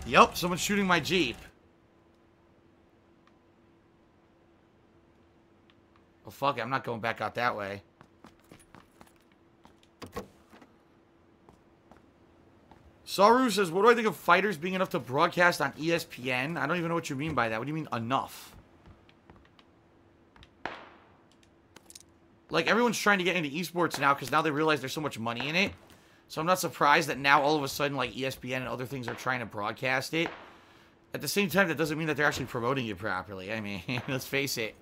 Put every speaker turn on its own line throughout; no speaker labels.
Yup, someone's shooting my Jeep. Well, fuck it, I'm not going back out that way. Saru says, what do I think of fighters being enough to broadcast on ESPN? I don't even know what you mean by that. What do you mean, enough? Like, everyone's trying to get into esports now because now they realize there's so much money in it. So I'm not surprised that now all of a sudden, like, ESPN and other things are trying to broadcast it. At the same time, that doesn't mean that they're actually promoting it properly. I mean, let's face it.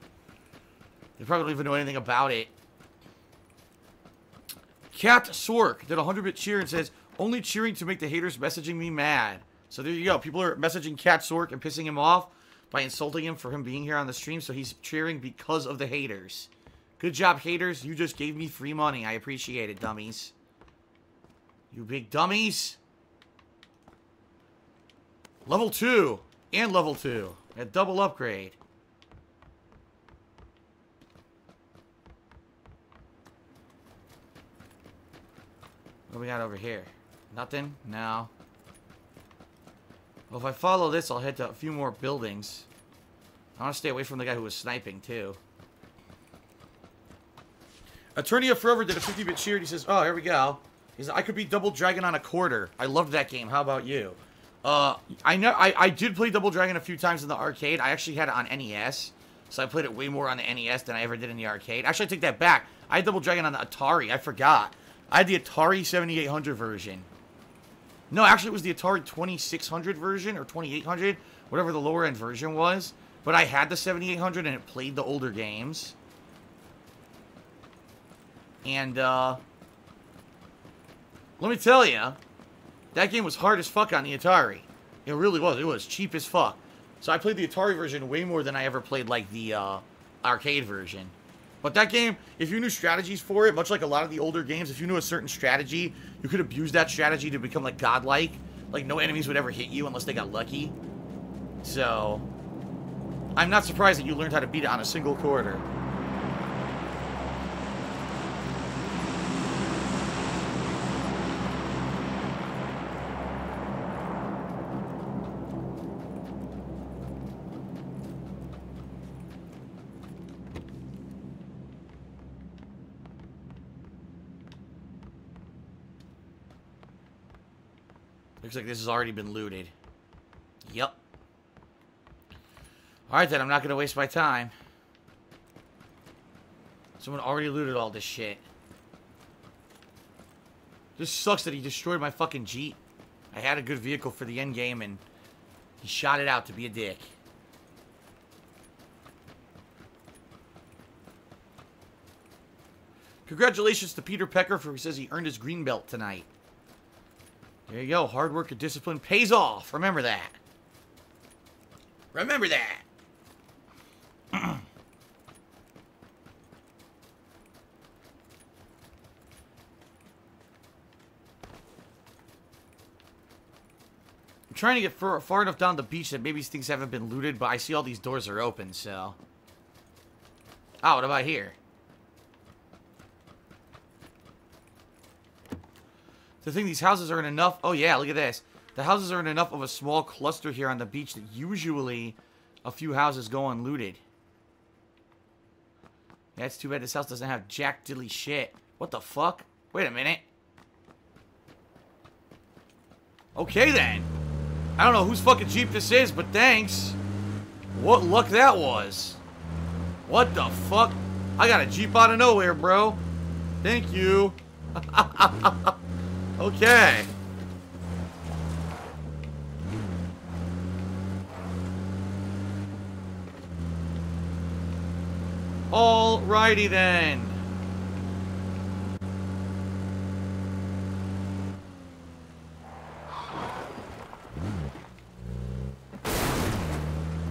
They probably don't even know anything about it. Cat Sork did a 100-bit cheer and says, only cheering to make the haters messaging me mad. So there you go. People are messaging Cat Sork and pissing him off by insulting him for him being here on the stream. So he's cheering because of the haters. Good job, haters. You just gave me free money. I appreciate it, dummies. You big dummies. Level 2. And level 2. A double upgrade. What do we got over here? Nothing? No. Well, if I follow this, I'll head to a few more buildings. I want to stay away from the guy who was sniping, too. Attorney of Forever did a 50-bit cheer. He says, oh, here we go. He says, I could beat Double Dragon on a quarter. I loved that game. How about you? I did play Double Dragon a few times in the arcade. I actually had it on NES. So I played it way more on the NES than I ever did in the arcade. Actually, I take that back. I had Double Dragon on the Atari. I forgot. I had the Atari 7800 version. No, actually, it was the Atari 2600 version, or 2800, whatever the lower-end version was. But I had the 7800, and it played the older games. And, let me tell you, that game was hard as fuck on the Atari. It really was. It was cheap as fuck. So I played the Atari version way more than I ever played, like, the, arcade version. But that game, if you knew strategies for it, much like a lot of the older games, if you knew a certain strategy, you could abuse that strategy to become, like, godlike. Like, no enemies would ever hit you unless they got lucky. So, I'm not surprised that you learned how to beat it on a single quarter. Looks like this has already been looted. Yep. Alright then, I'm not going to waste my time. Someone already looted all this shit. This sucks that he destroyed my fucking Jeep. I had a good vehicle for the end game and he shot it out to be a dick. Congratulations to Peter Pecker for he says he earned his green belt tonight. There you go. Hard work and discipline pays off. Remember that. Remember that. I'm trying to get far enough down the beach that maybe things haven't been looted, but I see all these doors are open, so. Oh, what about here? The thing, these houses are in enough... Oh, yeah, look at this. The houses are in enough of a small cluster here on the beach that usually a few houses go unlooted. Yeah, it's too bad this house doesn't have jack diddly shit. What the fuck? Wait a minute. Okay, then. I don't know whose fucking Jeep this is, but thanks. What luck that was. What the fuck? I got a Jeep out of nowhere, bro. Thank you. Okay. Alrighty then.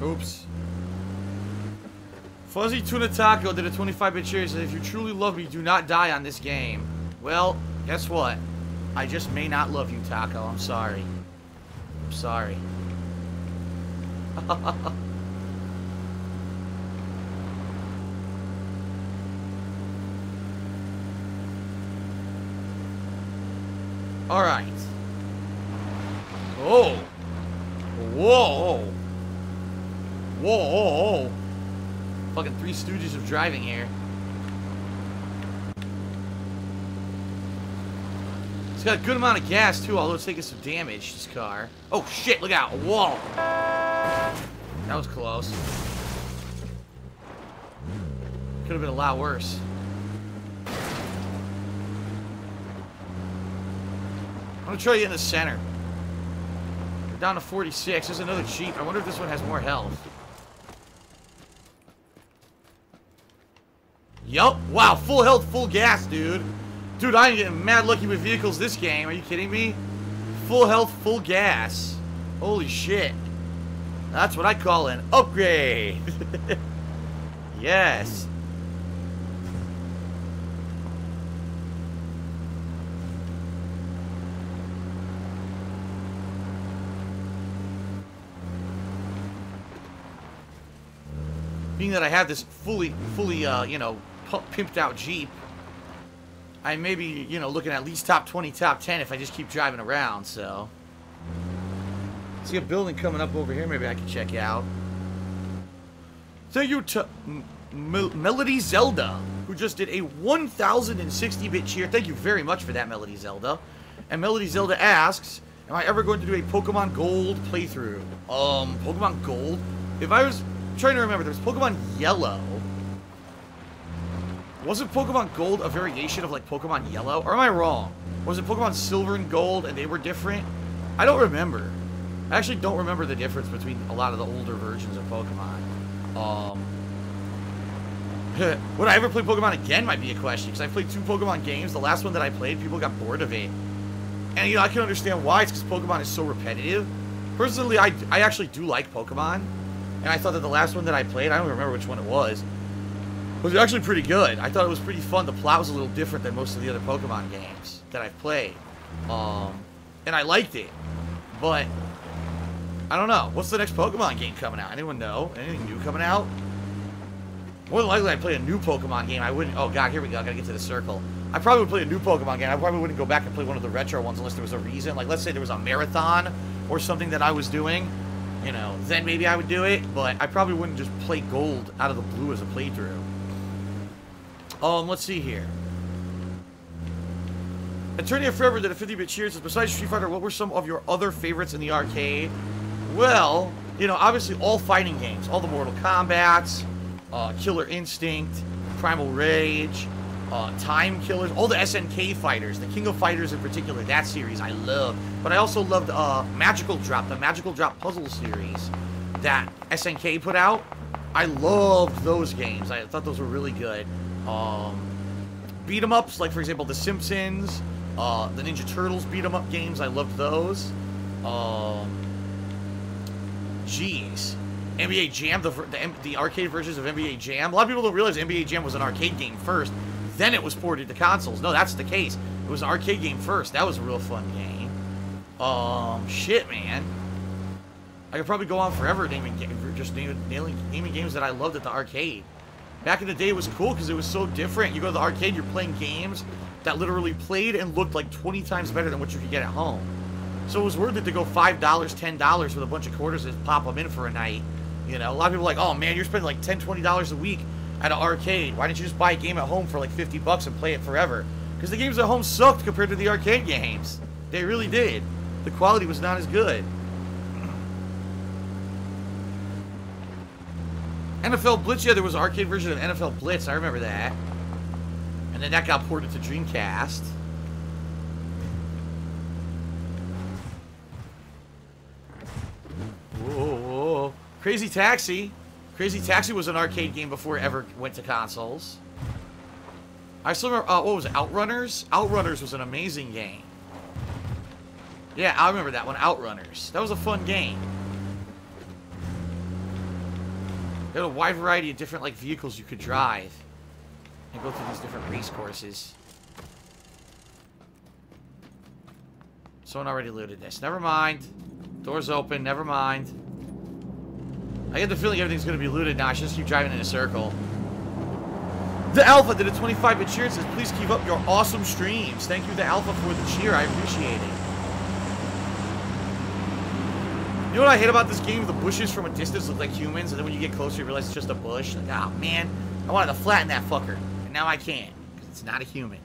Oops. Fuzzy Tuna Taco did a 25-bit cheer. Said, if you truly love me, do not die on this game. Well, guess what? I just may not love you, Taco. I'm sorry. I'm sorry. Alright. Oh. Whoa. Whoa. Fucking Three Stooges of driving here. It's got a good amount of gas, too, although it's taking some damage, this car. Oh, shit, look out. Whoa. That was close. Could have been a lot worse. I'm gonna try to get in the center. We're down to 46. There's another Jeep. I wonder if this one has more health. Yup. Wow, full health, full gas, dude. Dude, I am getting mad lucky with vehicles this game. Are you kidding me? Full health, full gas. Holy shit. That's what I call an upgrade. Yes. Being that I have this fully, you know, pimped out Jeep, I may be, you know, looking at least top 20, top 10 if I just keep driving around, so. See a building coming up over here maybe I can check out. Thank you to Melody Zelda, who just did a 1,060-bit cheer. Thank you very much for that, Melody Zelda. And Melody Zelda asks, am I ever going to do a Pokemon Gold playthrough? Pokemon Gold? If I was trying to remember, there's Pokemon Yellow. Wasn't Pokemon Gold a variation of, like, Pokemon Yellow? Or am I wrong? Was it Pokemon Silver and Gold and they were different? I don't remember. I actually don't remember the difference between a lot of the older versions of Pokemon. Would I ever play Pokemon again might be a question, because I played 2 Pokemon games. The last one that I played, people got bored of it. And, you know, I can understand why. It's because Pokemon is so repetitive. Personally, I actually do like Pokemon. And I thought that the last one that I played, I don't remember which one it was actually pretty good. I thought it was pretty fun. The plot was a little different than most of the other Pokemon games that I've played. And I liked it. But I don't know. What's the next Pokemon game coming out? Anyone know? Anything new coming out? More than likely I'd play a new Pokemon game. I wouldn't... Oh, God, here we go. I gotta get to the circle. I probably would play a new Pokemon game. I probably wouldn't go back and play one of the retro ones unless there was a reason. Like, let's say there was a marathon or something that I was doing. You know, then maybe I would do it. But I probably wouldn't just play Gold out of the blue as a playthrough. Let's see here. Attorney of Forever did a 50-bit cheer. Says, besides Street Fighter, what were some of your other favorites in the arcade? Well, you know, obviously all fighting games. All the Mortal Kombats, Killer Instinct, Primal Rage, Time Killers, all the SNK fighters, the King of Fighters in particular, that series I loved. But I also loved Magical Drop, the Magical Drop puzzle series that SNK put out. I loved those games. I thought those were really good. Beat 'em ups, like for example The Simpsons, the Ninja Turtles beat 'em up games, I loved those. Jeez, NBA Jam, the arcade versions of NBA Jam. A lot of people don't realize NBA Jam was an arcade game first, then it was ported to consoles. No, that's the case. It was an arcade game first. That was a real fun game. Shit, man. I could probably go on forever naming games that I loved at the arcade. Back in the day, it was cool because it was so different. You go to the arcade, you're playing games that literally played and looked like 20 times better than what you could get at home. So it was worth it to go $5, $10 with a bunch of quarters and pop them in for a night. You know, a lot of people are like, oh man, you're spending like $10, $20 a week at an arcade. Why didn't you just buy a game at home for like 50 bucks and play it forever? Because the games at home sucked compared to the arcade games. They really did. The quality was not as good. NFL Blitz, yeah, there was an arcade version of NFL Blitz. I remember that. And then that got ported to Dreamcast. Whoa. Crazy Taxi. Crazy Taxi was an arcade game before it ever went to consoles. I still remember, what was it, Outrunners? Outrunners was an amazing game. Yeah, I remember that one, Outrunners. That was a fun game. There had a wide variety of different, like, vehicles you could drive. And go through these different race courses. Someone already looted this. Never mind. Doors open, never mind. I get the feeling everything's going to be looted now. I should just keep driving in a circle. The Alpha did a 25-bit cheer and says, please keep up your awesome streams. Thank you, The Alpha, for the cheer. I appreciate it. You know what I hate about this game? The bushes from a distance look like humans, and then when you get closer, you realize it's just a bush. Like, oh man, I wanted to flatten that fucker, and now I can't, because it's not a human.